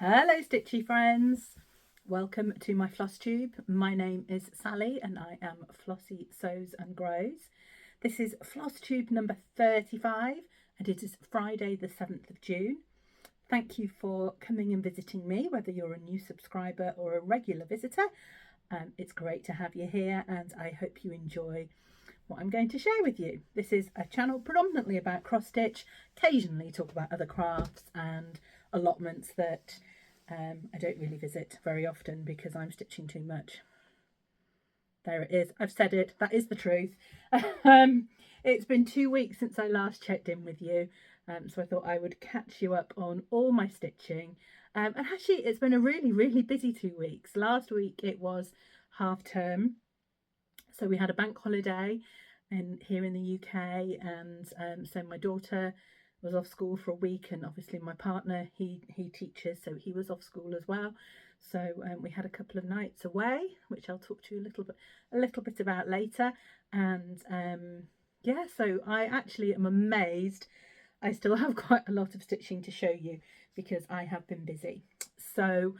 Hello Stitchy friends, welcome to my Flosstube. My name is Sally and I am Flossie Sews and Grows. This is Flosstube number 35 and it is Friday the 7th of June. Thank you for coming and visiting me, whether you're a new subscriber or a regular visitor. It's great to have you here and I hope you enjoy what I'm going to share with you. This is a channel predominantly about cross stitch, occasionally talk about other crafts and allotments that I don't really visit very often because I'm stitching too much. There it is, I've said it, that is the truth. It's been 2 weeks since I last checked in with you, so I thought I would catch you up on all my stitching. And actually it's been a really busy 2 weeks. Last week it was half term, so we had a bank holiday here in the UK, and so my daughter was off school for a week, and obviously my partner he teaches, so he was off school as well. So we had a couple of nights away, which I'll talk to you a little bit about later. And yeah, so I actually am amazed I still have quite a lot of stitching to show you because I have been busy. So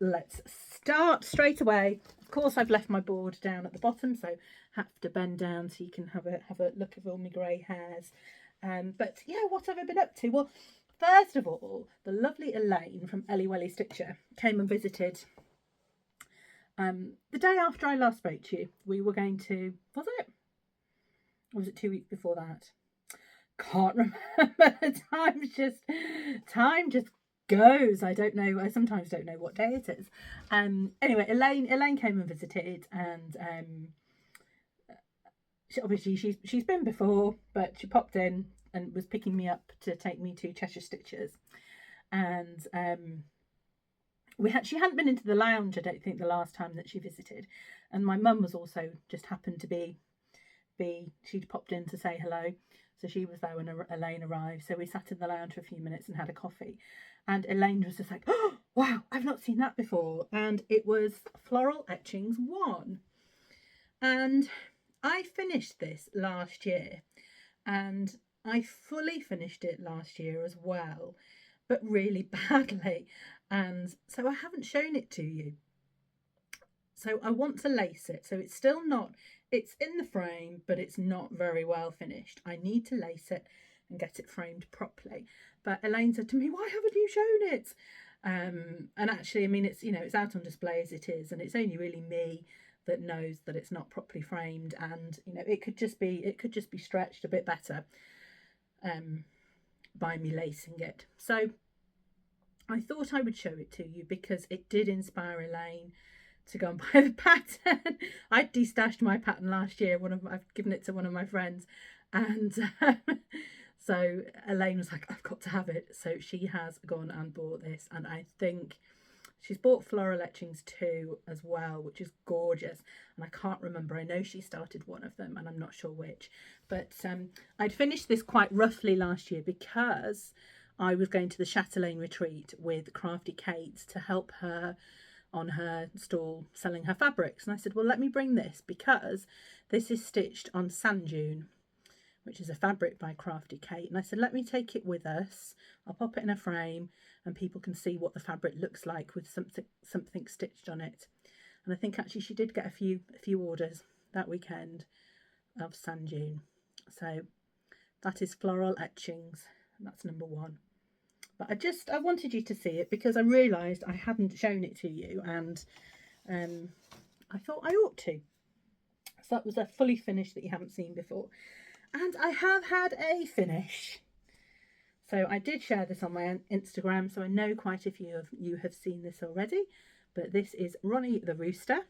let's start straight away. Of course I've left my board down at the bottom, so have to bend down so you can have a look at all my grey hairs. But yeah, what have I been up to? Well, first of all, the lovely Elaine from Ellie Welly Stitcher came and visited the day after I last spoke to you. We were going to, was it? Or was it 2 weeks before that? Can't remember. Time just goes. I don't know. I sometimes don't know what day it is. Anyway, Elaine came and visited, and obviously she's been before, but she popped in and was picking me up to take me to Cheshire Stitchers. And she hadn't been into the lounge, I don't think, the last time that she visited. And my mum was also just happened to be she'd popped in to say hello, so she was there when Elaine arrived. So we sat in the lounge for a few minutes and had a coffee, and Elaine was just like, oh wow, I've not seen that before. And it was Floral Etchings 1, and I finished this last year, and I fully finished it last year as well, but really badly, and so I haven't shown it to you. So I want to lace it. So it's still not, it's in the frame, but it's not very well finished. I need to lace it and get it framed properly. But Elaine said to me, why haven't you shown it? And actually, I mean, it's, it's out on display as it is, and it's only really me that knows that it's not properly framed, and it could just be stretched a bit better by me lacing it. So I thought I would show it to you because it did inspire Elaine to go and buy the pattern. I destashed my pattern last year. I've given it to one of my friends, and so Elaine was like, I've got to have it. So she has gone and bought this, and I think she's bought Floral Etchings 2 as well, which is gorgeous. And I can't remember. I know she started one of them, and I'm not sure which. But I'd finished this quite roughly last year because I was going to the Chatelaine retreat with Crafty Kate to help her on her stall selling her fabrics. And I said, well, let me bring this because this is stitched on Sand Dune, which is a fabric by Crafty Kate. And I said, let me take it with us. I'll pop it in a frame and people can see what the fabric looks like with something stitched on it. And I think actually she did get a few orders that weekend of Sand Dune. So that is Floral Etchings. That's number 1. But I wanted you to see it because I realised I hadn't shown it to you, and I thought I ought to. So that was a fully finish that you haven't seen before. And I have had a finish. So I did share this on my Instagram, so I know quite a few of you have seen this already. But this is Ronnie the rooster.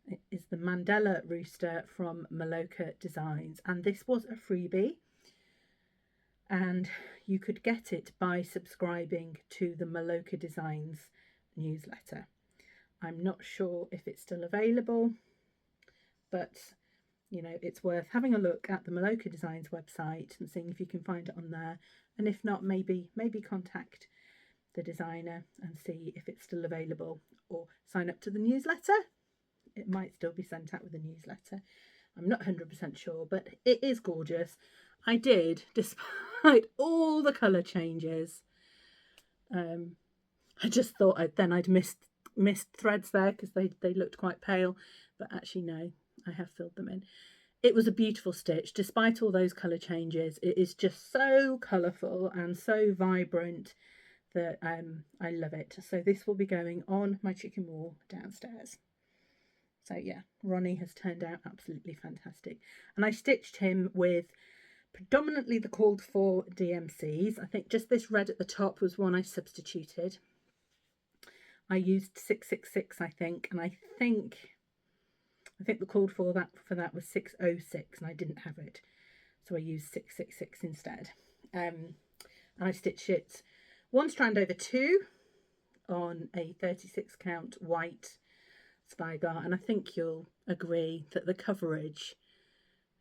It is the Mandela rooster from Maloka Designs, and this was a freebie. And you could get it by subscribing to the Maloka Designs newsletter. I'm not sure if it's still available, but it's worth having a look at the Maloka Designs website and seeing if you can find it on there. And if not, maybe contact the designer and see if it's still available, or sign up to the newsletter. It might still be sent out with a newsletter. I'm not 100% sure, but it is gorgeous. I did, despite all the colour changes, I just thought I'd missed threads there because they looked quite pale, but actually no, I have filled them in. It was a beautiful stitch despite all those colour changes. It is just so colourful and so vibrant that I love it. So this will be going on my chicken wall downstairs. So yeah, Ronnie has turned out absolutely fantastic, and I stitched him with predominantly the called for DMCs. I think just this red at the top was one I substituted. I used 666, I think, and I think the called for that was 606, and I didn't have it, so I used 666 instead. And I stitched it one strand over two on a 36 count white Spygar, and I think you'll agree that the coverage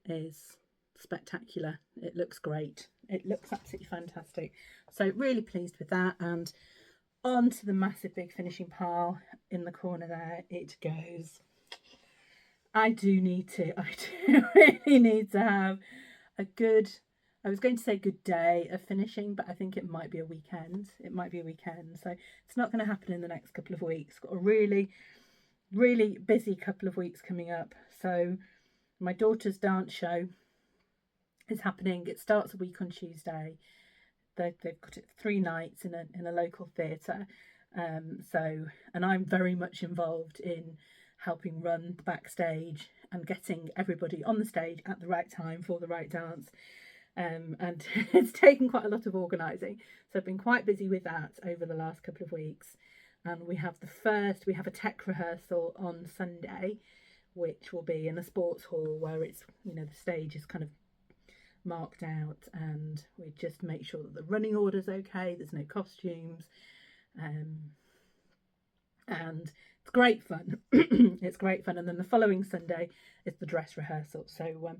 is spectacular. It looks great. It looks absolutely fantastic. So really pleased with that, and on to the massive big finishing pile in the corner there it goes. I do really need to have a good, I was going to say good day of finishing, but I think it might be a weekend. So it's not going to happen in the next couple of weeks. Got a really busy couple of weeks coming up. So my daughter's dance show is happening. It starts a week on Tuesday. They've got it 3 nights in a local theatre. And I'm very much involved in helping run the backstage and getting everybody on the stage at the right time for the right dance. And it's taken quite a lot of organising. So I've been quite busy with that over the last couple of weeks. And we have a tech rehearsal on Sunday, which will be in a sports hall where it's, the stage is kind of marked out, and we just make sure that the running order's okay, there's no costumes, and it's great fun. It's great fun. And then the following Sunday is the dress rehearsal. So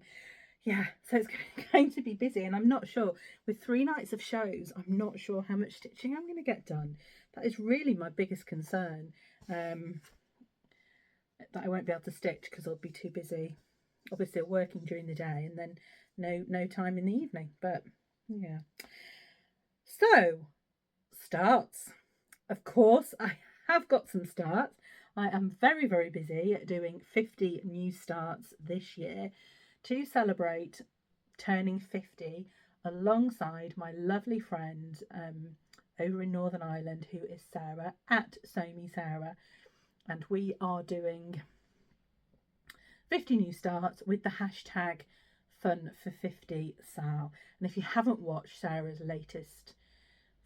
so it's going to be busy, and I'm not sure, with 3 nights of shows, I'm not sure how much stitching I'm going to get done. That is really my biggest concern, that I won't be able to stitch because I'll be too busy, obviously working during the day, and then no time in the evening. But yeah, so starts, of course I have got some starts. I am very busy doing 50 new starts this year to celebrate turning 50 alongside my lovely friend over in Northern Ireland, who is Sarah at Sew Me Sarah, and we are doing 50 new starts with the hashtag Fun for 50 SAL. And if you haven't watched Sarah's latest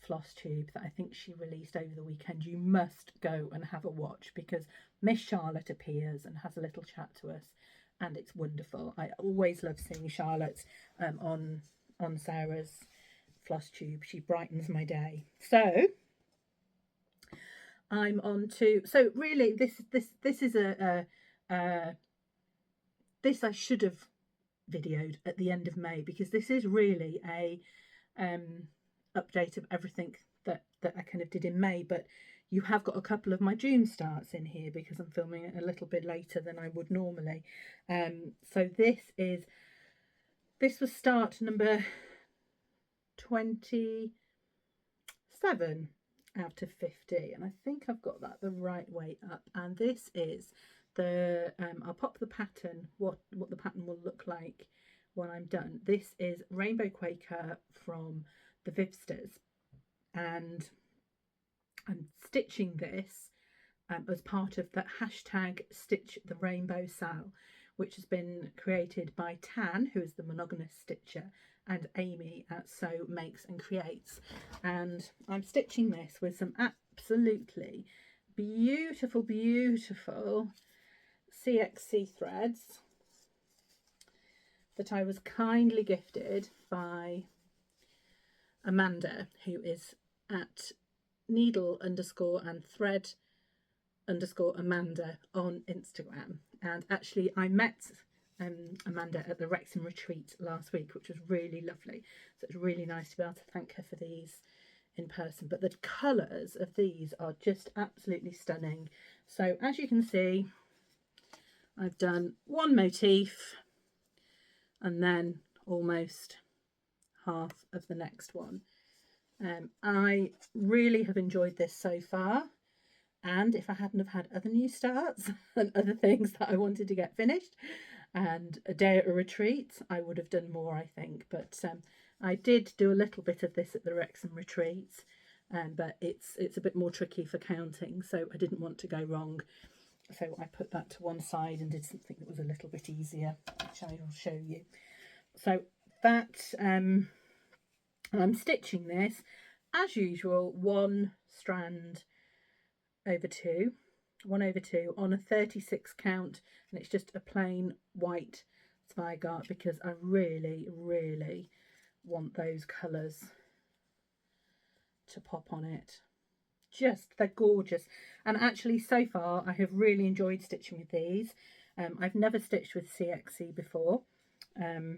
Flosstube that I think she released over the weekend, you must go and have a watch, because Miss Charlotte appears and has a little chat to us, and it's wonderful. I always love seeing Charlotte on Sarah's Flosstube. She brightens my day. So I'm on to, so really this is this I should have videoed at the end of May, because this is really a update of everything that I kind of did in May, but you have got a couple of my June starts in here because I'm filming it a little bit later than I would normally. So this was start number 27 out of 50, and I think I've got that the right way up. And this is the I'll pop the pattern, what the pattern will look like when I'm done. This is Rainbow Quaker from the Vivsters, and I'm stitching this as part of the hashtag Stitch the Rainbow SAL, which has been created by Tan, who is the monogamous stitcher, and Amy at Sew Makes and Creates. And I'm stitching this with some absolutely beautiful CXC threads that I was kindly gifted by Amanda, who is at needle_and_thread_Amanda on Instagram. And actually I met Amanda at the Wrexham retreat last week, which was really lovely. So it's really nice to be able to thank her for these in person. But the colours of these are just absolutely stunning. So as you can see, I've done one motif and then almost half of the next one. I really have enjoyed this so far, and if I hadn't have had other new starts and other things that I wanted to get finished and a day at a retreat, I would have done more, I think. But I did do a little bit of this at the Wrexham retreat, but it's a bit more tricky for counting, so I didn't want to go wrong. So I put that to one side and did something that was a little bit easier, which I will show you. So that I'm stitching this as usual, one strand over two, 1 over 2 on a 36 count, and it's just a plain white Zweigart because I really want those colours to pop on it. Just, they're gorgeous, and actually so far I have really enjoyed stitching with these. I've never stitched with CXC before, so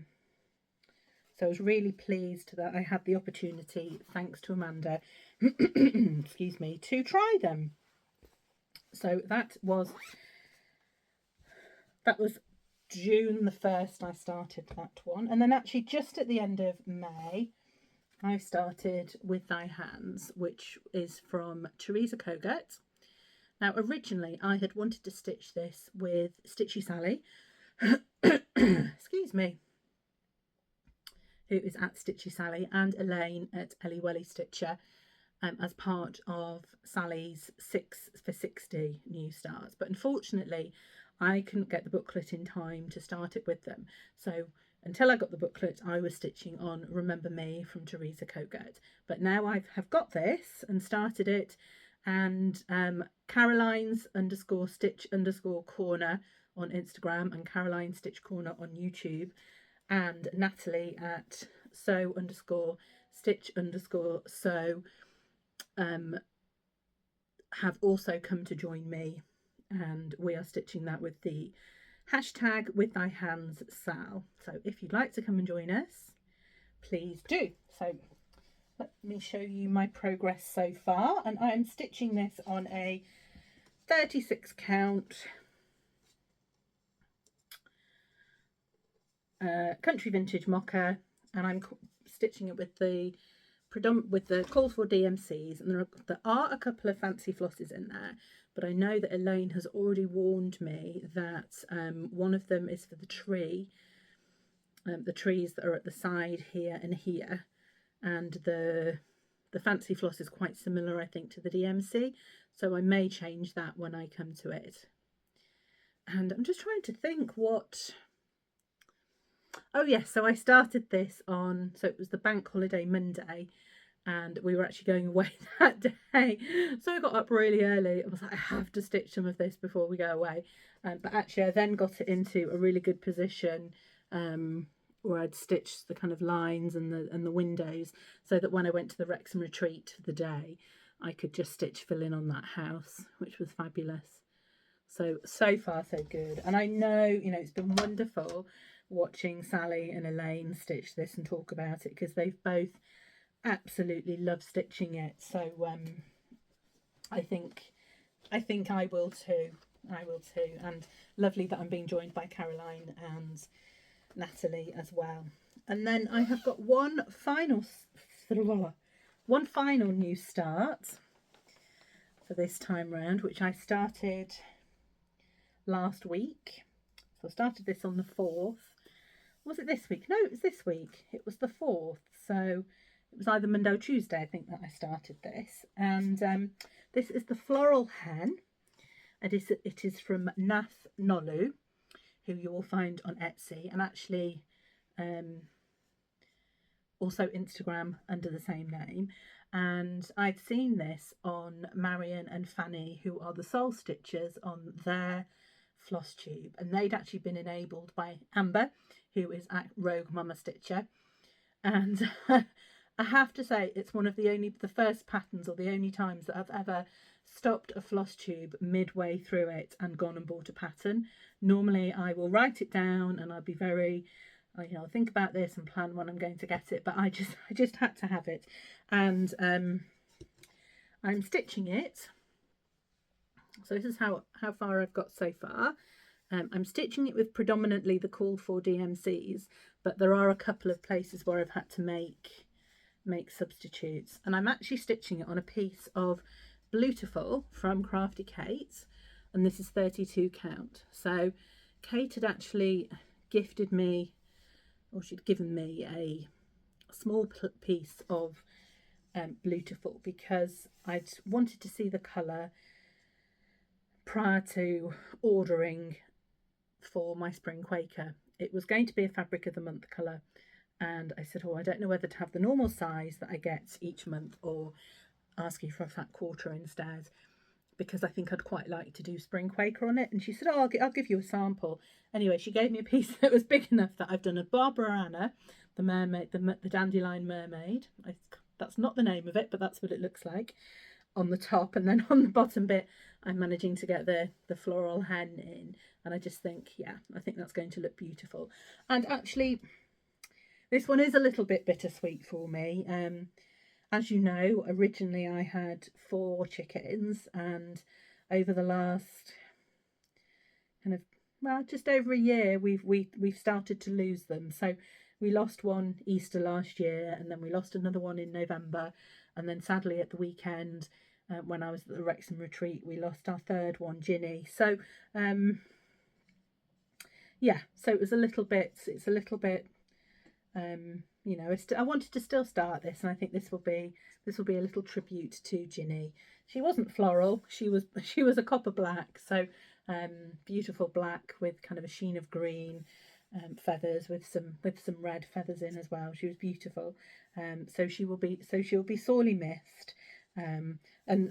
I was really pleased that I had the opportunity, thanks to Amanda, excuse me, to try them. So that was June the 1st I started that one, and then actually just at the end of May I started With Thy Hands, which is from Teresa Kogut. Now originally I had wanted to stitch this with Stitchy Sally, excuse me, who is at Stitchy Sally, and Elaine at Ellie Welly Stitcher, as part of Sally's 6 for 60 new starts. But unfortunately I couldn't get the booklet in time to start it with them, so until I got the booklet I was stitching on Remember Me from Teresa Kogut. But now I have got this and started it, and Caroline's _stitch_ corner on Instagram and Caroline Stitch Corner on YouTube, and Natalie at sew_stitch_sew have also come to join me, and we are stitching that with the hashtag With Thy Hands SAL. So if you'd like to come and join us, please do. So let me show you my progress so far, and I am stitching this on a 36 count country vintage mocha, and I'm stitching it with the called for DMCs, and there are a couple of fancy flosses in there, but I know that Elaine has already warned me that one of them is for the tree, the trees that are at the side here and here, and the fancy floss is quite similar, I think, to the DMC, so I may change that when I come to it. And I'm just trying to think what... Oh yes, so I started this on, so it was the bank holiday Monday, and we were actually going away that day, so I got up really early. I was like, I have to stitch some of this before we go away, but actually I then got it into a really good position where I'd stitched the kind of lines and the windows, so that when I went to the Wrexham retreat for the day I could just stitch fill in on that house, which was fabulous. So far so good, and I know, you know, it's been wonderful watching Sally and Elaine stitch this and talk about it, because they've both absolutely loved stitching it. So I think I will too. And lovely that I'm being joined by Caroline and Natalie as well. And then I have got one final new start for this time round, which I started last week. So I started this on the 4th. Was it this week? No, it was this week. It was the 4th. So it was either Monday or Tuesday, I think, that I started this. And this is the Floral Hen. It is from Nath Nolu, who you will find on Etsy, and actually also Instagram under the same name. And I'd seen this on Marion and Fanny, who are the Soul Stitchers, on their Flosstube, and they'd actually been enabled by Amber, who is at Rogue Mama Stitcher. And I have to say, it's one of the first patterns, or the only times, that I've ever stopped a Flosstube midway through it and gone and bought a pattern. Normally I will write it down and I'll be very, you know, think about this and plan when I'm going to get it, but I just had to have it. And I'm stitching it. So this is how far I've got so far. I'm stitching it with predominantly the called for DMCs, but there are a couple of places where I've had to make make substitutes, and I'm actually stitching it on a piece of Beautiful from Crafty Kate, and this is 32 count. So Kate had actually gifted me, or she'd given me a small piece of Beautiful because I'd wanted to see the colour prior to ordering for my spring Quaker. It was going to be a fabric of the month colour, and I said, oh, I don't know whether to have the normal size that I get each month or ask you for a fat quarter instead, because I think I'd quite like to do spring Quaker on it. And she said, oh, I'll give you a sample. Anyway, she gave me a piece that was big enough that I've done a Barbara Anna, the mermaid, the dandelion mermaid. That's not the name of it, but that's what it looks like on the top, and then on the bottom bit I'm managing to get the floral hen in, and I just think, yeah, I think that's going to look beautiful. And actually this one is a little bit bittersweet for me. As you know, originally I had 4 chickens, and over the last kind of, well, just over a year, we've started to lose them. So we lost one Easter last year, and then we lost another one in November, and then sadly at the weekend, when I was at the Wrexham retreat, we lost our 3rd one, Ginny. So yeah, so it's a little bit, you know, I wanted to still start this, and I think this will be a little tribute to Ginny. She wasn't floral, she was a copper black, so beautiful black with kind of a sheen of green, feathers with some red feathers in as well. She was beautiful. So she will be sorely missed. And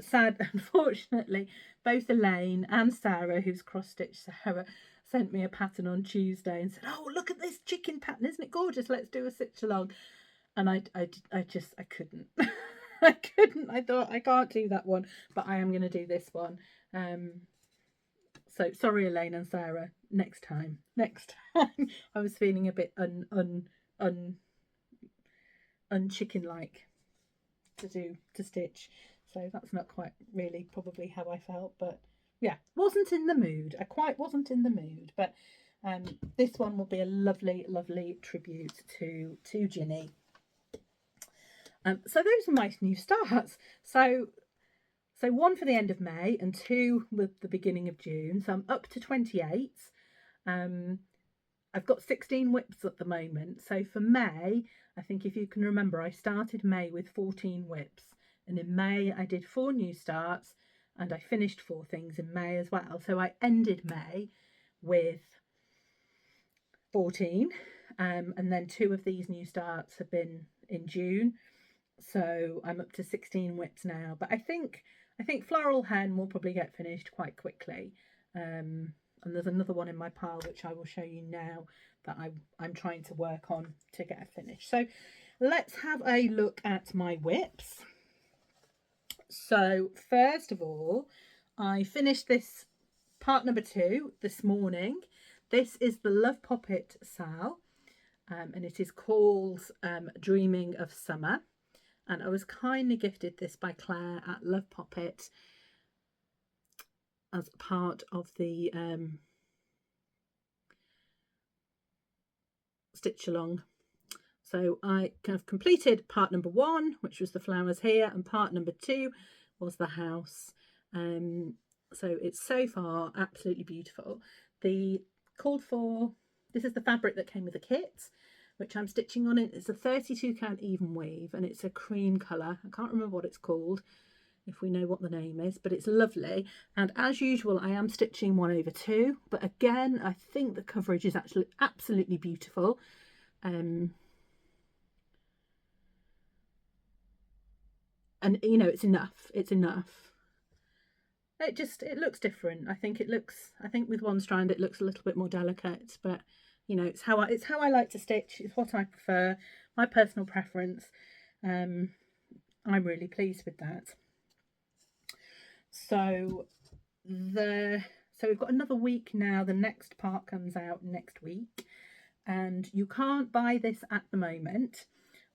sad, unfortunately, both Elaine and Sarah, who's cross-stitched Sarah, sent me a pattern on Tuesday and said, oh, look at this chicken pattern, isn't it gorgeous, let's do a stitch along. And I couldn't. I couldn't. I thought, I can't do that one, but I am going to do this one. So sorry, Elaine and Sarah, next time. I was feeling a bit unchicken-like to stitch, so that's not quite really probably how I felt, but yeah, wasn't in the mood. I quite wasn't in the mood, but this one will be a lovely tribute to Ginny. So those are my new starts. So 1 for the end of May and 2 with the beginning of June. So I'm up to 28. I've got 16 whips at the moment. So for May, I think if you can remember, I started May with 14 whips. And in May, I did 4 new starts, and I finished 4 things in May as well. So I ended May with 14. And then 2 of these new starts have been in June. So I'm up to 16 whips now. But I think Floral Hen will probably get finished quite quickly. And there's another one in my pile which I will show you now that I'm trying to work on to get finished. So let's have a look at my whips. So first of all, I finished this part number 2 this morning. This is the Love Poppet SAL, and it is called Dreaming of Summer. And I was kindly gifted this by Claire at Love Poppet as part of the stitch along. So I kind of completed part number 1, which was the flowers here, and part number 2 was the house. So it's so far absolutely beautiful. This is the fabric that came with the kit, which I'm stitching on it. It's a 32 count even weave, and it's a cream colour. I can't remember what it's called, if we know what the name is, but it's lovely. And as usual, I am stitching 1/2, but again, I think the coverage is actually absolutely beautiful. And you know, it's enough. It looks different. I think with one strand it looks a little bit more delicate, but you know, it's how I like to stitch. It's what I prefer, my personal preference. I'm really pleased with that. So we've got another week now. The next part comes out next week, and you can't buy this at the moment.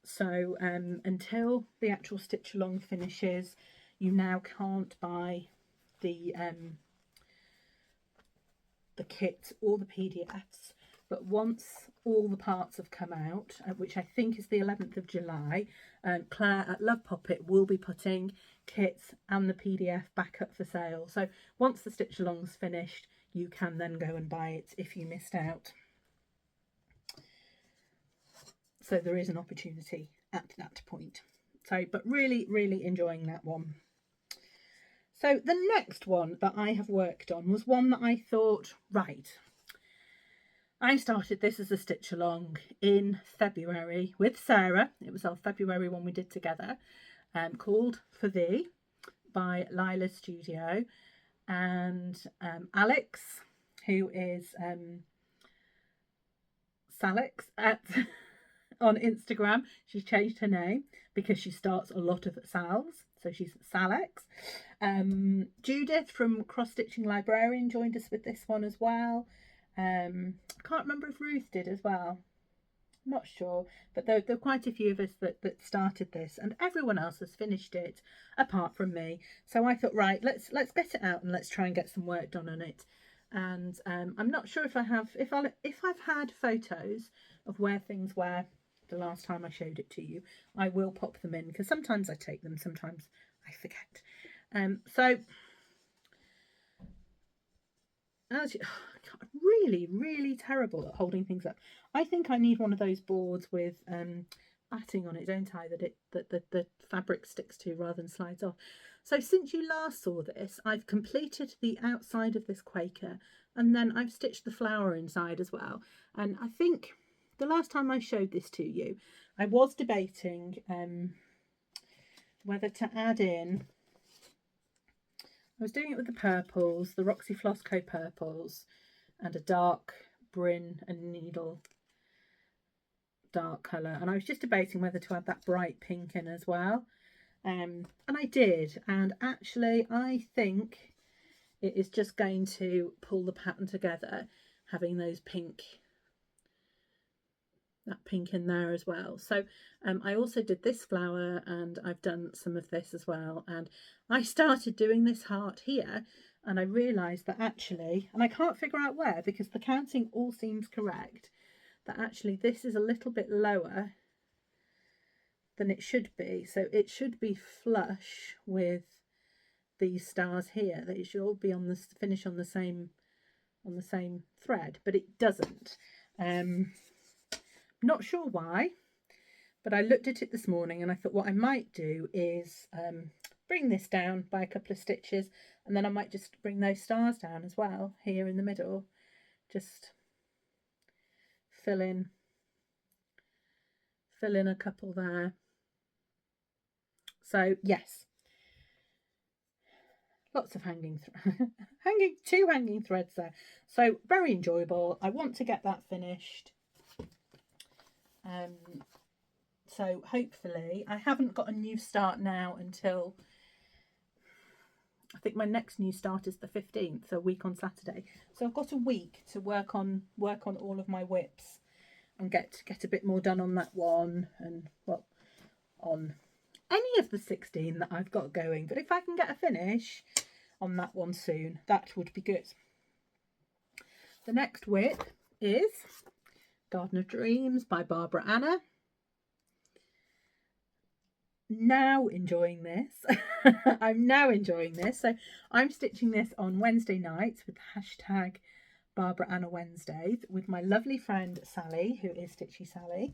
So until the actual stitch along finishes, you now can't buy the kit or the PDFs. but once all the parts have come out, which I think is the 11th of July, Claire at Love Poppet will be putting kits and the PDF back up for sale. So once the stitch along's finished, you can then go and buy it if you missed out. So there is an opportunity at that point. So, but really, really enjoying that one. So the next one that I have worked on was one that I thought, right, I started this as a stitch along in February with Sarah. It was our February one we did together, called For Thee by Lila's Studio. And Alex, who is Salix at on Instagram, she's changed her name because she starts a lot of Sal's, so she's Salix. Judith from Cross Stitching Librarian joined us with this one as well. I can't remember if Ruth did as well, not sure, but there are quite a few of us that started this, and everyone else has finished it apart from me. So I thought, right, let's get it out and let's try and get some work done on it. And I'm not sure if I've had photos of where things were the last time I showed it to you. I will pop them in because sometimes I take them, sometimes I forget. So as you, really terrible at holding things up. I think I need one of those boards with batting on it, don't I, that the fabric sticks to rather than slides off. So since you last saw this, I've completed the outside of this Quaker, and then I've stitched the flower inside as well. And I think the last time I showed this to you, I was debating whether to add in, I was doing it with the purples, the Roxy Floss Co purples, and a dark Bryn and Needle dark colour. And I was just debating whether to add that bright pink in as well. And I did. And actually, I think it is just going to pull the pattern together, having those pink, that pink in there as well. So I also did this flower, and I've done some of this as well. And I started doing this heart here, and I realised that actually, and I can't figure out where because the counting all seems correct, that actually this is a little bit lower than it should be. So it should be flush with these stars here. They should all be on the finish on the same thread, but it doesn't. Not sure why, but I looked at it this morning and I thought what I might do is bring this down by a couple of stitches, and then I might just bring those stars down as well here in the middle, just fill in a couple there. So yes, lots of hanging threads there, so very enjoyable. I want to get that finished. So hopefully, I haven't got a new start now until I think my next new start is the 15th, so a week on Saturday. So I've got a week to work on all of my whips and get a bit more done on that one, and well, on any of the 16 that I've got going. But if I can get a finish on that one soon, that would be good. The next whip is Garden of Dreams by Barbara Anna. Now enjoying this. I'm now enjoying this. So I'm stitching this on Wednesday nights with hashtag Barbara Anna Wednesdays with my lovely friend Sally, who is Stitchy Sally.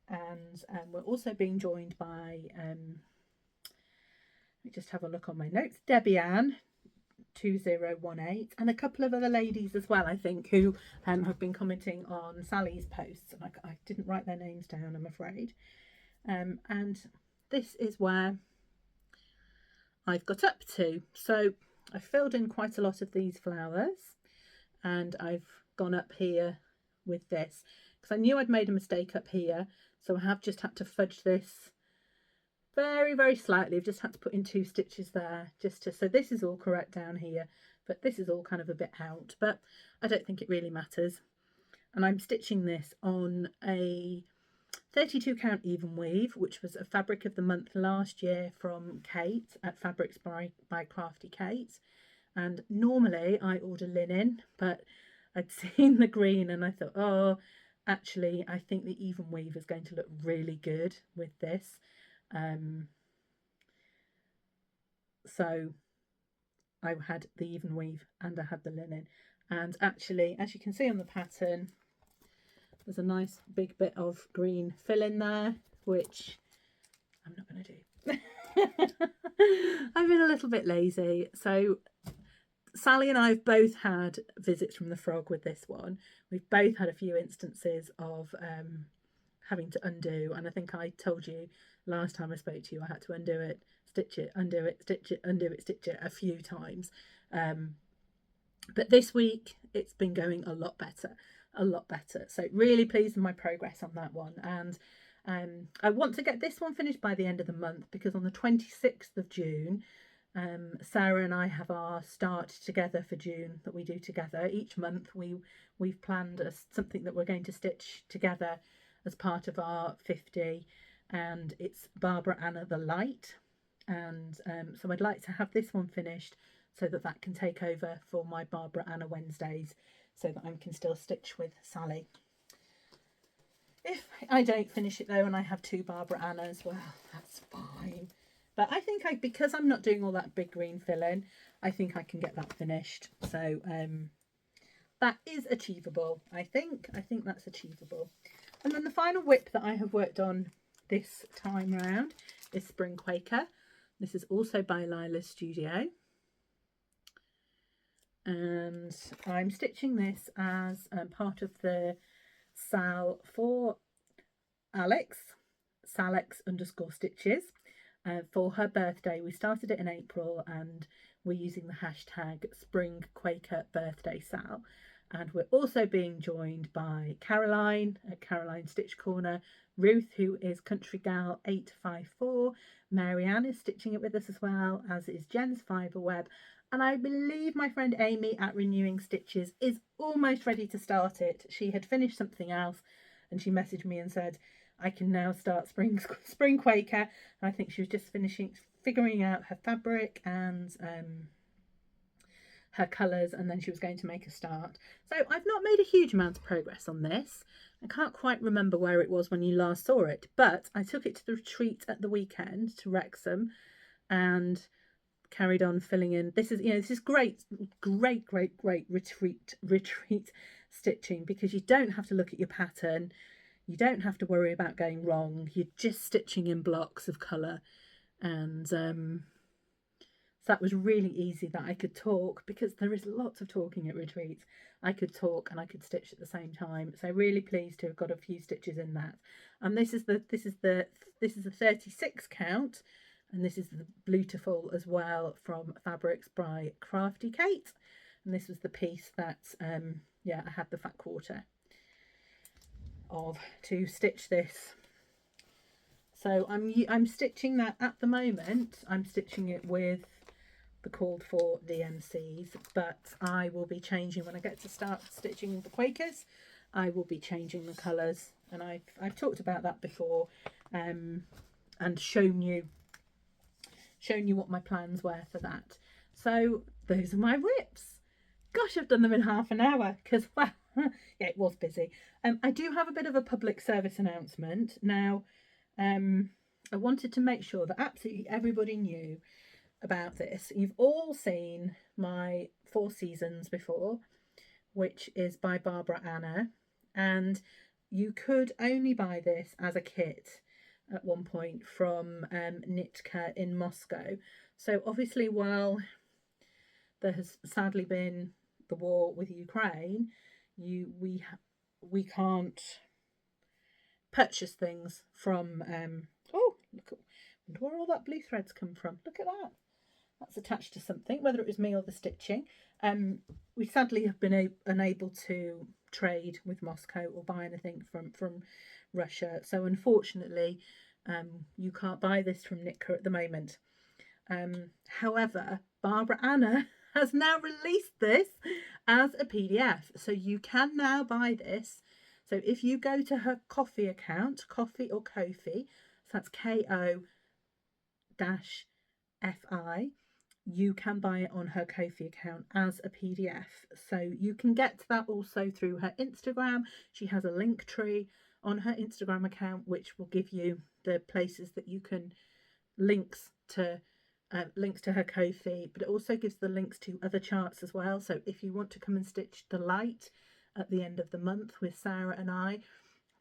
And we're also being joined by, let me just have a look on my notes, Debbie Ann 2018, and a couple of other ladies as well, I think, who have been commenting on Sally's posts. And I didn't write their names down, I'm afraid. And this is where I've got up to. So I filled in quite a lot of these flowers, and I've gone up here with this because I knew I'd made a mistake up here, so I have just had to fudge this very slightly. I've just had to put in 2 stitches there just to, so this is all correct down here, but this is all kind of a bit out, but I don't think it really matters. And I'm stitching this on a 32 count even weave, which was a fabric of the month last year from Kate at Fabrics by Crafty Kate. And normally I order linen, but I'd seen the green and I thought, oh, actually, I think the even weave is going to look really good with this. So I had the even weave and I had the linen. And actually, as you can see on the pattern, there's a nice big bit of green fill in there, which I'm not going to do. I've been a little bit lazy. So Sally and I have both had visits from the frog with this one. We've both had a few instances of having to undo, and I think I told you last time I spoke to you I had to undo it, stitch it, undo it, stitch it, undo it, stitch it a few times. But this week it's been going a lot better. So really pleased with my progress on that one. And I want to get this one finished by the end of the month, because on the 26th of June, Sarah and I have our start together for June that we do together each month. We've planned something that we're going to stitch together as part of our 50, and it's Barbara Anna the Light. And so I'd like to have this one finished so that can take over for my Barbara Anna Wednesdays, so that I can still stitch with Sally. If I don't finish it though and I have 2 Barbara Annas, well, that's fine. But I think because I'm not doing all that big green fill-in, I think I can get that finished. So that is achievable, I think. I think that's achievable. And then the final whip that I have worked on this time round is Spring Quaker. This is also by Lila's Studio. And I'm stitching this as part of the SAL for Alex, Salex_stitches. For her birthday. We started it in April and we're using the hashtag Spring Quaker Birthday Sal. And we're also being joined by Caroline at Caroline Stitch Corner, Ruth, who is Country Gal 854, Marianne is stitching it with us as well, as is Jen's Fibre Web, and I believe my friend Amy at Renewing Stitches is almost ready to start it. She had finished something else and she messaged me and said, I can now start Spring Quaker. And I think she was just figuring out her fabric and her colours, and then she was going to make a start. So I've not made a huge amount of progress on this. I can't quite remember where it was when you last saw it, but I took it to the retreat at the weekend to Wrexham and carried on filling in. This is great retreat stitching, because you don't have to look at your pattern. You don't have to worry about going wrong. You're just stitching in blocks of colour. And so that was really easy that I could talk, because there is lots of talking at retreats. I could talk and I could stitch at the same time. So really pleased to have got a few stitches in that. And this is the 36 count, and this is the Beautiful as well from Fabrics by Crafty Kate. And this was the piece that I had the fat quarter of to stitch this. So I'm stitching that at the moment. I'm stitching it with the called for DMCs, but I will be changing when I get to start stitching the Quakers. I will be changing the colours, and I've talked about that before, and shown you what my plans were for that. So those are my whips. Gosh, I've done them in half an hour because, well, yeah, it was busy. I do have a bit of a public service announcement now. I wanted to make sure that absolutely everybody knew about this. You've all seen my 4 Seasons before, which is by Barbara Anna, and you could only buy this as a kit at one point from Nitka in Moscow. So obviously, while there has sadly been the war with Ukraine, we can't purchase things from oh, look where all that blue threads come from. Look at that. That's attached to something, whether it was me or the stitching. We sadly have been unable to trade with Moscow or buy anything from Russia. So unfortunately, you can't buy this from Nitka at the moment. However, Barbara Anna has now released this as a PDF. So you can now buy this. So if you go to her Ko-fi account, Ko-fi or Ko-fi, so that's Ko-fi, you can buy it on her Ko-fi account as a PDF. So you can get to that also through her Instagram. She has a link tree on her Instagram account, which will give you the places that you can links to her Ko-fi, but it also gives the links to other charts as well. So if you want to come and stitch the light at the end of the month with Sarah and I,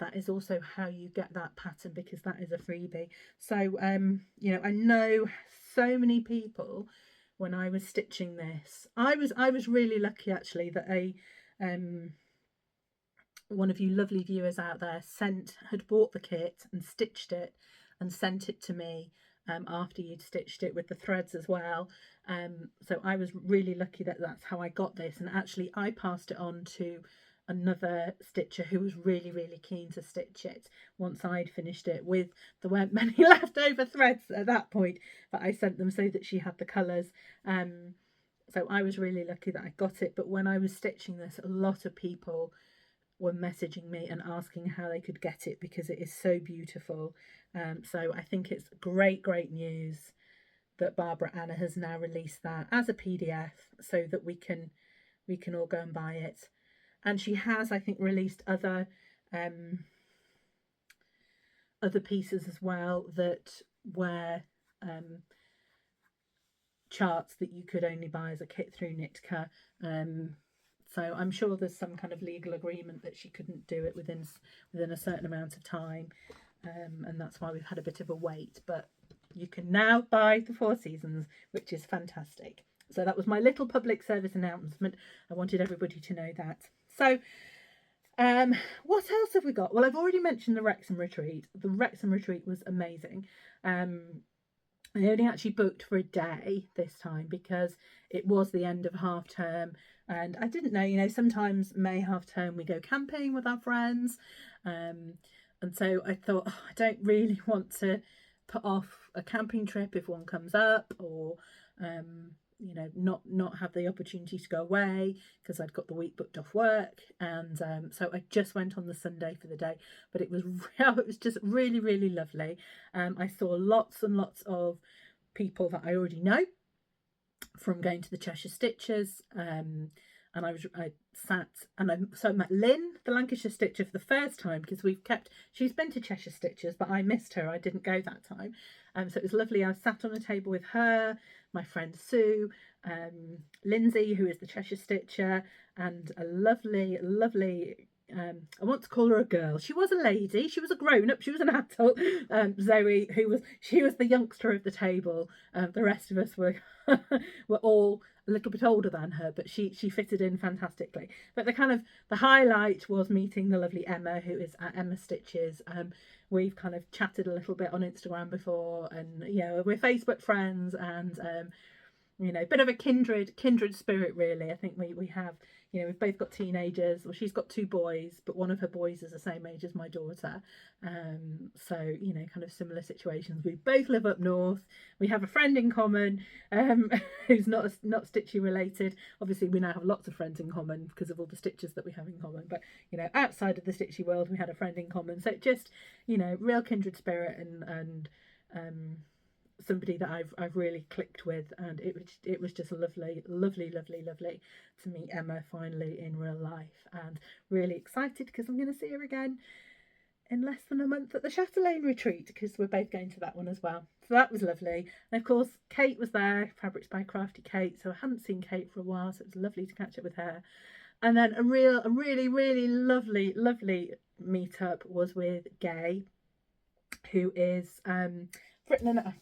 that is also how you get that pattern, because that is a freebie. So you know, I know so many people, when I was stitching this, I was really lucky actually that one of you lovely viewers out there had bought the kit and stitched it and sent it to me after you'd stitched it with the threads as well. So I was really lucky that that's how I got this, and actually I passed it on to another stitcher who was really keen to stitch it once I'd finished it. There weren't many leftover threads at that point, but I sent them so that she had the colours. So I was really lucky that I got it. But when I was stitching this, a lot of people were messaging me and asking how they could get it, because it is so beautiful. So I think it's great news that Barbara Anna has now released that as a PDF so that we can all go and buy it. And she has, I think, released other pieces as well that were charts that you could only buy as a kit through Nitka. So I'm sure there's some kind of legal agreement that she couldn't do it within a certain amount of time, and that's why we've had a bit of a wait. But you can now buy the 4 seasons, which is fantastic. So that was my little public service announcement. I wanted everybody to know that. So what else have we got? Well, I've already mentioned the Wrexham retreat. The Wrexham retreat was amazing. I only actually booked for a day this time because it was the end of half term, and I didn't know, you know, sometimes May half term we go camping with our friends, and so I thought, oh, I don't really want to put off a camping trip if one comes up, or you know, not have the opportunity to go away because I'd got the week booked off work, and so I just went on the Sunday for the day. But it was just really lovely. I saw lots and lots of people that I already know from going to the Cheshire Stitchers, and I met Lynn, the Lancashire Stitcher, for the first time, because she's been to Cheshire Stitchers, but I missed her. I didn't go that time. So it was lovely. I sat on a table with her, my friend Sue, Lindsay, who is the Cheshire Stitcher, and a lovely I want to call her a girl. She was a lady. She was a grown-up. She was an adult. Zoe, she was the youngster of the table. The rest of us were were all a little bit older than her, but she fitted in fantastically. But the highlight was meeting the lovely Emma, who is at Emma Stitches. We've kind of chatted a little bit on Instagram before, and you know, we're Facebook friends, and you know, bit of a kindred spirit, really. I think we have, you know, we've both got teenagers. Well, she's got 2 boys, but one of her boys is the same age as my daughter. So, you know, kind of similar situations. We both live up north. We have a friend in common, who's not stitchy related. Obviously, we now have lots of friends in common because of all the stitches that we have in common. But, you know, outside of the stitchy world, we had a friend in common. So just, you know, real kindred spirit, and somebody that I've really clicked with, and it was just lovely to meet Emma finally in real life, and really excited because I'm going to see her again in less than a month at the Chatelaine retreat, because we're both going to that one as well. So that was lovely. And of course Kate was there, Fabrics by Crafty Kate, so I hadn't seen Kate for a while, so it was lovely to catch up with her. And then a really lovely meetup was with Gay, who is I've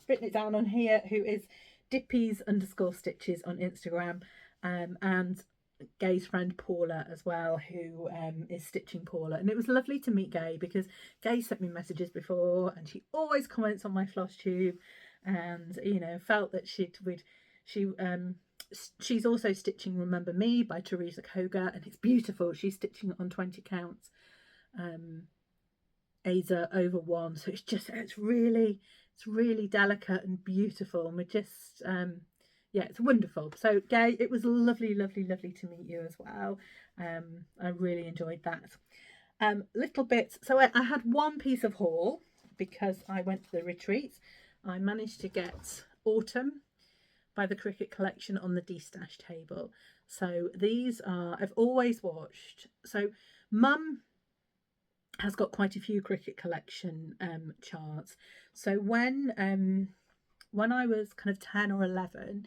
written it down on here, who is Dippies_stitches on Instagram, and Gay's friend Paula as well, who is Stitching Paula. And it was lovely to meet Gay, because Gay sent me messages before, and she always comments on my Flosstube, and you know, felt that she's also stitching Remember Me by Teresa Koga, and it's beautiful. She's stitching it on 20 counts, Aza over 1, so it's really delicate and beautiful, and we're just yeah, it's wonderful. So Gay, it was lovely to meet you as well. I really enjoyed that. Little bits. So I had one piece of haul because I went to the retreat. I managed to get Autumn by the Cricket collection on the destash table. So these are, I've always watched, so Mum has got quite a few Cricket collection charts. So when I was kind of 10 or 11,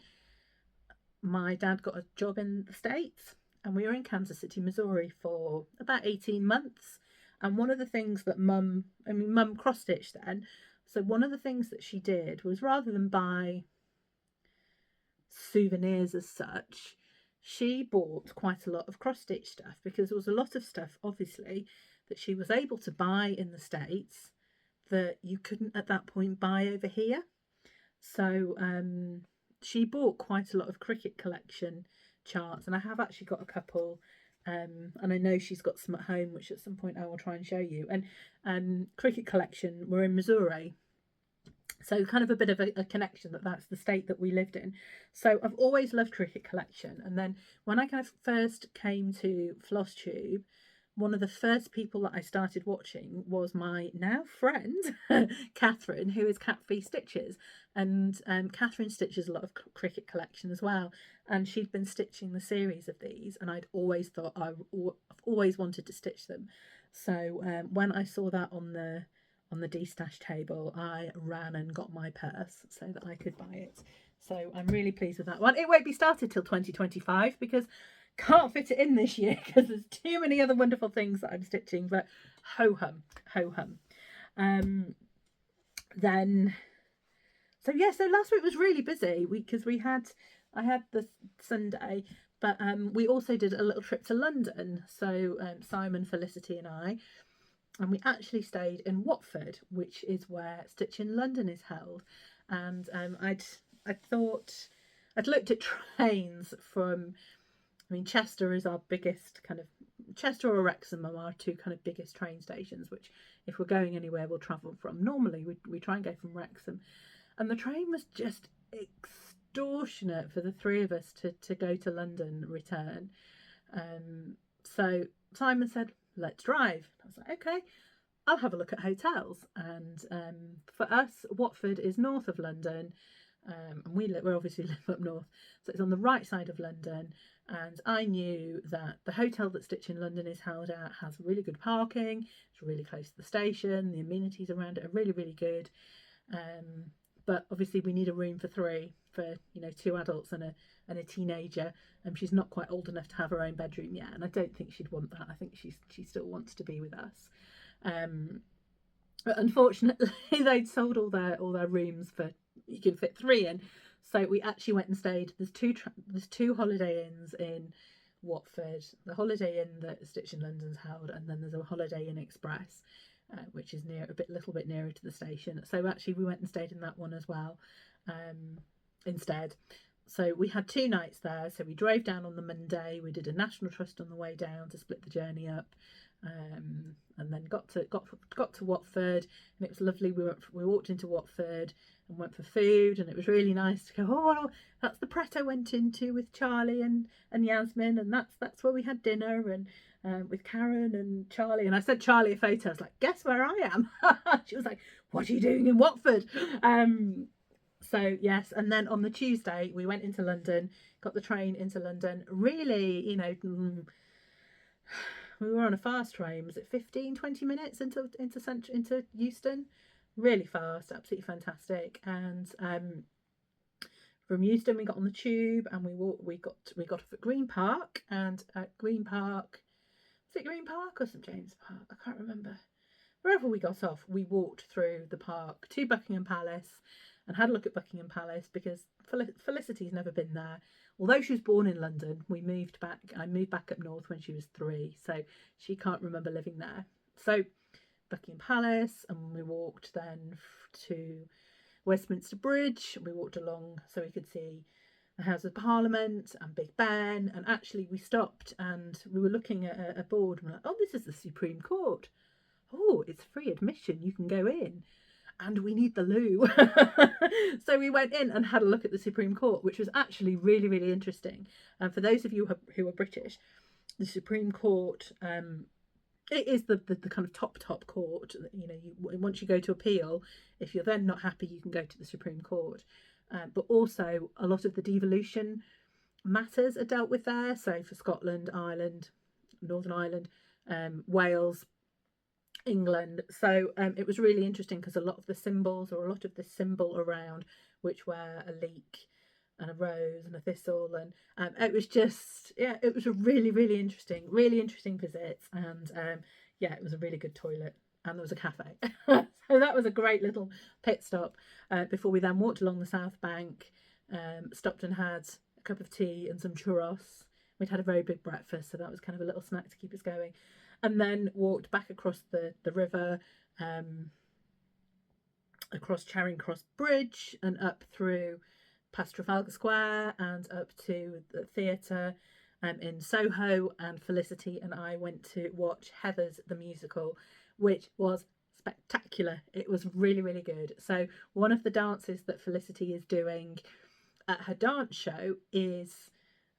my dad got a job in the States, and we were in Kansas City, Missouri for about 18 months. And one of the things that Mum cross-stitched then, so one of the things that she did was, rather than buy souvenirs as such, she bought quite a lot of cross-stitch stuff, because there was a lot of stuff, obviously, that she was able to buy in the States that you couldn't at that point buy over here. So she bought quite a lot of Cricket collection charts, and I have actually got a couple, and I know she's got some at home, which at some point I will try and show you. And Cricket collection were in Missouri, so kind of a bit of a connection, that's the state that we lived in. So I've always loved Cricket collection. And then when I kind of first came to Flosstube, one of the first people that I started watching was my now friend, Catherine, who is Cat Fee Stitches. And Catherine stitches a lot of Cricket collection as well. And she'd been stitching the series of these, and I'd always thought, I've always wanted to stitch them. So when I saw that on the destash table, I ran and got my purse so that I could buy it. So I'm really pleased with that one. It won't be started till 2025 because can't fit it in this year because there's too many other wonderful things that I'm stitching, but ho hum. Then, so yeah, so last week was really busy because I had the Sunday, but we also did a little trip to London. So Simon, Felicity and I, and we actually stayed in Watford, which is where Stitch in London is held. And I thought I'd looked at trains from, Chester is our biggest kind of, Chester or Wrexham are our two kind of biggest train stations, which if we're going anywhere we'll travel from. Normally we try and go from Wrexham, and the train was just extortionate for the three of us to go to London return. So Simon said, let's drive. I was like, okay, I'll have a look at hotels. And for us, Watford is north of London, and we obviously live up north, so it's on the right side of London. And I knew that the hotel that Stitch in London is held at has really good parking. It's really close to the station. The amenities around it are really, really good. But obviously we need a room for three, for two adults and a teenager. She's not quite old enough to have her own bedroom yet, and I don't think she'd want that. I think she still wants to be with us. But unfortunately, they'd sold all their rooms for, you can fit three in. So we actually went and stayed. There's two Holiday Inns in Watford. The Holiday Inn that Stitch in London's held, and then there's a Holiday Inn Express, which is little bit nearer to the station. So actually we went and stayed in that one as well, instead. So we had 2 nights there. So we drove down on the Monday. We did a National Trust on the way down to split the journey up, and then got to Watford, and it was lovely. We walked into Watford and went for food, and it was really nice to go, oh, that's the Pret I went into with Charlie and Yasmin, and that's where we had dinner, and with Karen and Charlie. And I sent Charlie a photo. I was like, guess where I am? She was like, what are you doing in Watford? So yes, and then on the Tuesday we went into London, got the train into London. Really, we were on a fast train. Was it 15-20 minutes into Euston? Really fast, absolutely fantastic. And from Euston we got on the tube, and we got off at Green Park, and at Green Park, was it Green Park or St James Park? I can't remember. Wherever we got off, we walked through the park to Buckingham Palace and had a look at Buckingham Palace, because Felicity's never been there. Although she was born in London, I moved back up north when she was 3, so she can't remember living there. So Buckingham Palace, and we walked then to Westminster Bridge. We walked along so we could see the House of Parliament and Big Ben, and actually we stopped and we were looking at a board, and we're like, oh, this is the Supreme Court. Oh, it's free admission, you can go in. And we need the loo. So we went in and had a look at the Supreme Court, which was actually really, really interesting. And for those of you who are British, the Supreme Court, it is the kind of top court. Once you go to appeal, if you're then not happy, you can go to the Supreme Court. but also a lot of the devolution matters are dealt with there. So for Scotland, Ireland, Northern Ireland, Wales, England. So it was really interesting because a lot of the symbols, or a lot of the symbol around, which were a leek and a rose and a thistle, and it was just, yeah, it was a really interesting visit. And yeah, it was a really good toilet, and there was a cafe. So that was a great little pit stop before we then walked along the south bank, stopped and had a cup of tea and some churros. We'd had a very big breakfast, so that was kind of a little snack to keep us going, and then walked back across the river, across Charing Cross Bridge and up through past Trafalgar Square and up to the theatre in Soho. And Felicity and I went to watch Heathers the musical, which was spectacular. It was really good. So one of the dances that Felicity is doing at her dance show is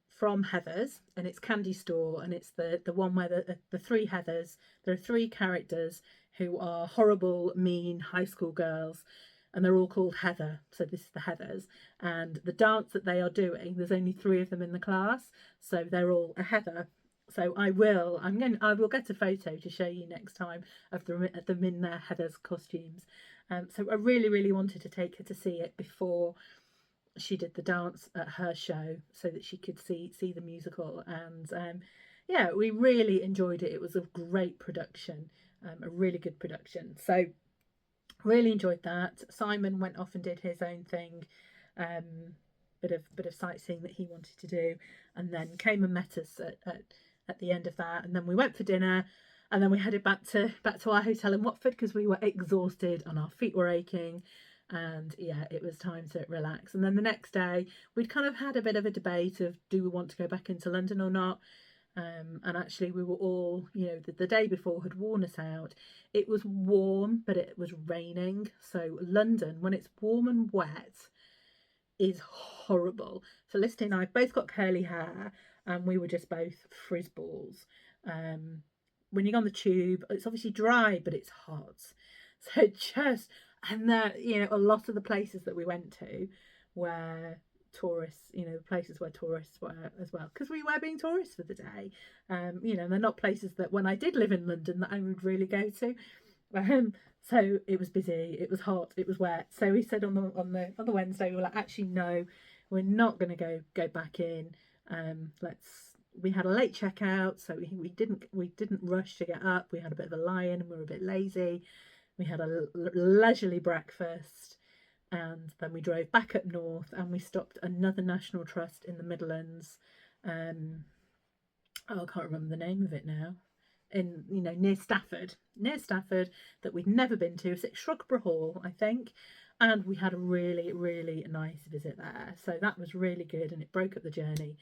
from Heathers, and it's Candy Store, and it's the one where the three Heathers, there are three characters who are horrible, mean high school girls, and they're all called Heather. So this is the Heathers, and the dance that they are doing, there's only 3 of them in the class, so they're all a Heather. So I will get a photo to show you next time of them in their Heathers costumes. So I really wanted to take her to see it before she did the dance at her show, so that she could see the musical. And yeah, we really enjoyed it. It was a great production, a really good production. So really enjoyed that. Simon went off and did his own thing, bit of sightseeing that he wanted to do, and then came and met us at the end of that. And then we went for dinner, and then we headed back to our hotel in Watford because we were exhausted and our feet were aching. And yeah, it was time to relax. And then the next day we'd kind of had a bit of a debate of, do we want to go back into London or not? And actually we were all, the day before had worn us out. It was warm, but it was raining. So London, when it's warm and wet, is horrible. Felicity and I both got curly hair, and we were just both frizz balls. When you're on the tube, it's obviously dry, but it's hot. So just, and that, a lot of the places that we went to were tourists, places where tourists were as well, because we were being tourists for the day. They're not places that when I did live in London that I would really go to. So it was busy, it was hot, it was wet. So we said on the Wednesday, we were like, actually no, we're not going to go back in. We had a late checkout, so we didn't rush to get up. We had a bit of a lie-in, and we were a bit lazy. We had a leisurely breakfast, and then we drove back up north, and we stopped another National Trust in the Midlands. I can't remember the name of it now. Near Stafford, that we'd never been to. It's at Shrubber Hall, I think. And we had a really nice visit there. So that was really good, and it broke up the journey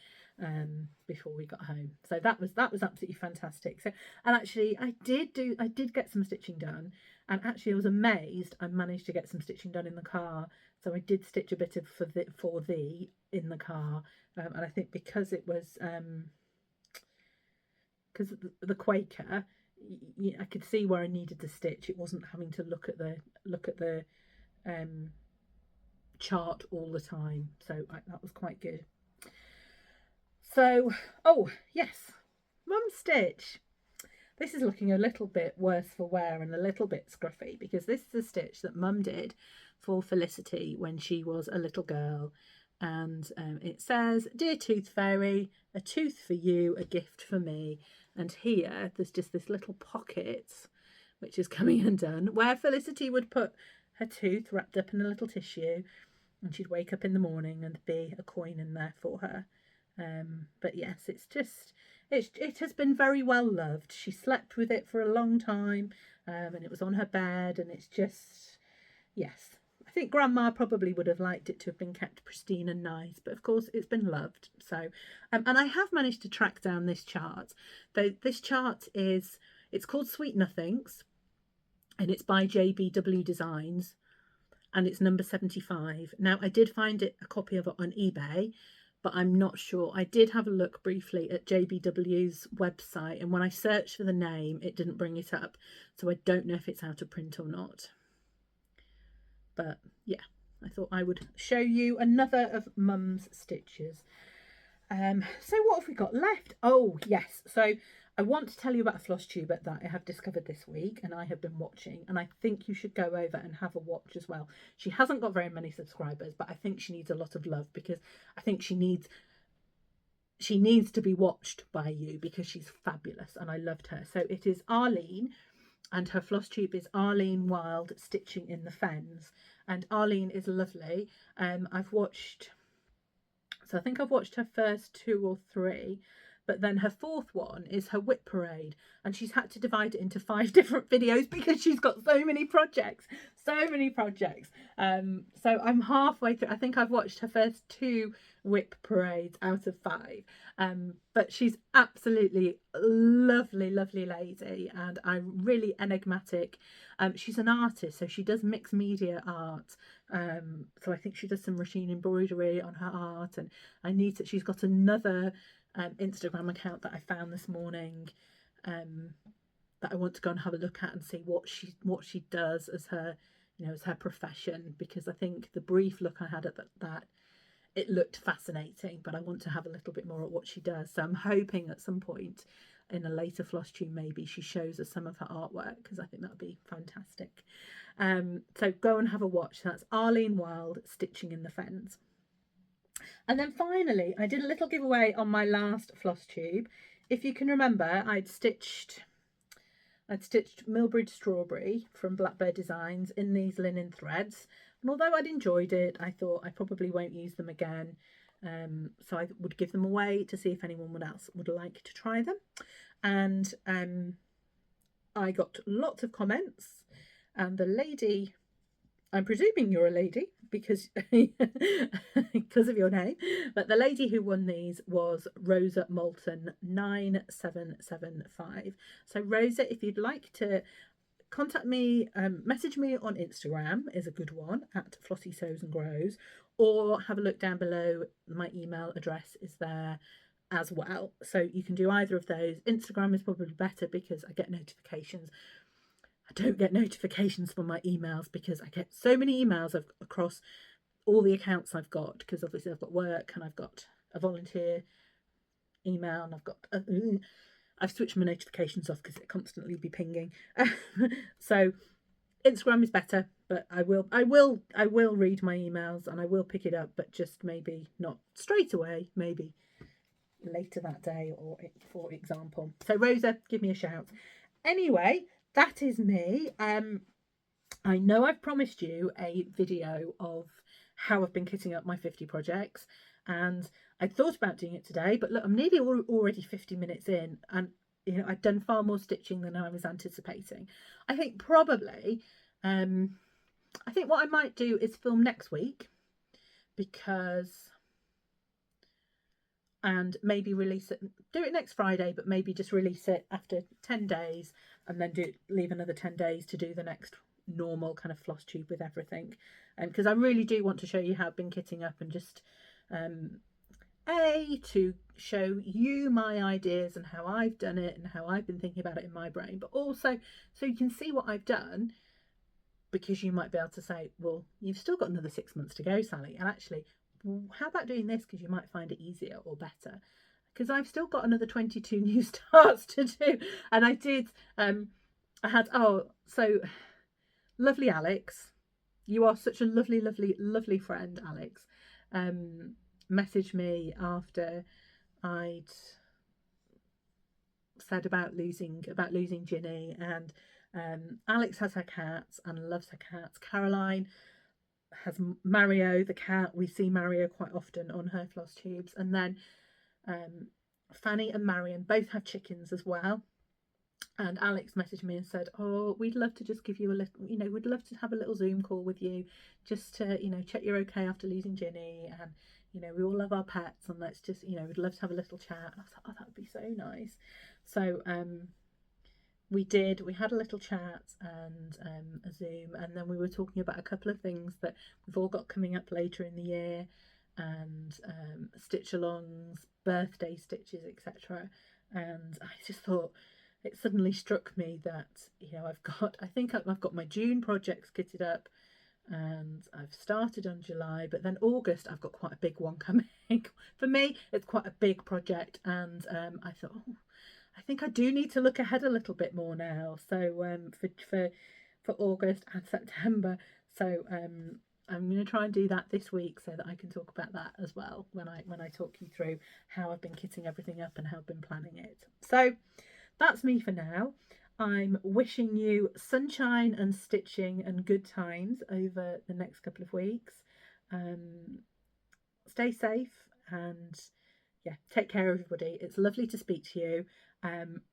before we got home. So that was absolutely fantastic. So, and actually I did get some stitching done, and actually I was amazed I managed to get some stitching done in the car. So I did stitch a bit of for thee in the car, and I think because it was because the Quaker, I could see where I needed to stitch. It wasn't having to look at the chart all the time, so that was quite good. So, oh yes, Mum's stitch. This is looking a little bit worse for wear and a little bit scruffy, because this is a stitch that Mum did for Felicity when she was a little girl. And it says, "Dear Tooth Fairy, a tooth for you, a gift for me." And here there's just this little pocket which is coming undone, where Felicity would put her tooth wrapped up in a little tissue, and she'd wake up in the morning and be a coin in there for her. But yes, it has been very well loved. She slept with it for a long time, and it was on her bed, and it's just, yes, I think Grandma probably would have liked it to have been kept pristine and nice, but of course it's been loved. So, and I have managed to track down this chart. Though this chart it's called Sweet Nothings, and it's by JBW Designs, and it's number 75. Now, I did find a copy of it on eBay, but I'm not sure. I did have a look briefly at JBW's website, and when I searched for the name, it didn't bring it up. So I don't know if it's out of print or not. But yeah, I thought I would show you another of Mum's stitches. So what have we got left? Oh yes, so I want to tell you about a floss tube that I have discovered this week and I have been watching, and I think you should go over and have a watch as well. She hasn't got very many subscribers, but I think she needs a lot of love, because I think she needs to be watched by you, because she's fabulous and I loved her. So it is Arlene, and her floss tube is Arlene Wild Stitching in the Fens, and Arlene is lovely. I think I've watched her first 2 or 3, but then her 4th one is her whip parade, and she's had to divide it into 5 different videos because she's got so many projects. So I'm halfway through. I think I've watched her first 2 whip parades out of 5. But she's absolutely lovely lady, and I'm really enigmatic. She's an artist, so she does mixed media art. So I think she does some machine embroidery on her art, and she's got another Instagram account that I found this morning, that I want to go and have a look at and see what she does as her, as her profession, because I think the brief look I had at that, it looked fascinating, but I want to have a little bit more at what she does. So I'm hoping at some point in a later floss tube maybe she shows us some of her artwork, because I think that would be fantastic. So go and have a watch. That's Arlene Wild Stitching in the Fens. And then finally, I did a little giveaway on my last floss tube. If you can remember, I'd stitched Millbridge Strawberry from Blackbird Designs in these linen threads. And although I'd enjoyed it, I thought I probably won't use them again. So I would give them away to see if anyone else would like to try them. And I got lots of comments, and the lady, I'm presuming you're a lady because of your name, but the lady who won these was Rosa Moulton 9775. So Rosa, if you'd like to contact me, message me on Instagram is a good one, at Flossie Sews and Grows, or have a look down below. My email address is there as well, so you can do either of those. Instagram is probably better because I get notifications. I don't get notifications for my emails because I get so many emails across all the accounts I've got, because obviously I've got work and I've got a volunteer email, and I've switched my notifications off because it constantly be pinging. So Instagram is better, but I will read my emails and I will pick it up, but just maybe not straight away, maybe later that day, or for example. So Rosa, give me a shout. Anyway, that is me. I know I've promised you a video of how I've been kitting up my 50 projects, and I thought about doing it today, but look, I'm nearly already 50 minutes in, and I've done far more stitching than I was anticipating. I think probably I think what I might do is film next week, and maybe release it, do it next Friday, but maybe just release it after 10 days, and then leave another 10 days to do the next normal kind of floss tube with everything. Because I really do want to show you how I've been kitting up, and just to show you my ideas and how I've done it and how I've been thinking about it in my brain, but also so you can see what I've done, because you might be able to say, well, you've still got another 6 months to go, Sally, and actually, how about doing this, because you might find it easier or better, because I've still got another 22 new starts to do. And I did so lovely Alex, you are such a lovely friend, Alex, messaged me after I'd said about losing Ginny, and Alex has her cats and loves her cats. Caroline has Mario the cat. We see Mario quite often on her floss tubes. And then Fanny and Marion both have chickens as well. And Alex messaged me and said, oh, we'd love to just give you a little, we'd love to have a little Zoom call with you, just to, check you're okay after losing Ginny, and we all love our pets, and let's just, we'd love to have a little chat. And I was like, oh, that would be so nice. So we had a little chat and a Zoom, and then we were talking about a couple of things that we've all got coming up later in the year, and stitch alongs, birthday stitches, etc. And I just thought, it suddenly struck me that I think I've got my June projects kitted up, and I've started on July, but then August I've got quite a big one coming. For me, it's quite a big project, and I thought, oh, I think I do need to look ahead a little bit more now. So for August and September, so I'm going to try and do that this week so that I can talk about that as well when I talk you through how I've been kitting everything up and how I've been planning it. So that's me for now. I'm wishing you sunshine and stitching and good times over the next couple of weeks. Stay safe and yeah, take care, everybody. It's lovely to speak to you.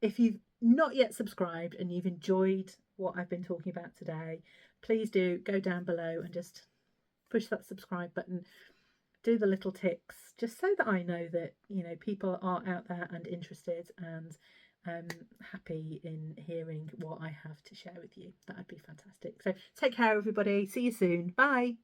If you've not yet subscribed and you've enjoyed what I've been talking about today, please do go down below and just push that subscribe button. Do the little ticks just so that I know that, you know, people are out there and interested and happy in hearing what I have to share with you. That would be fantastic. So take care, everybody. See you soon. Bye.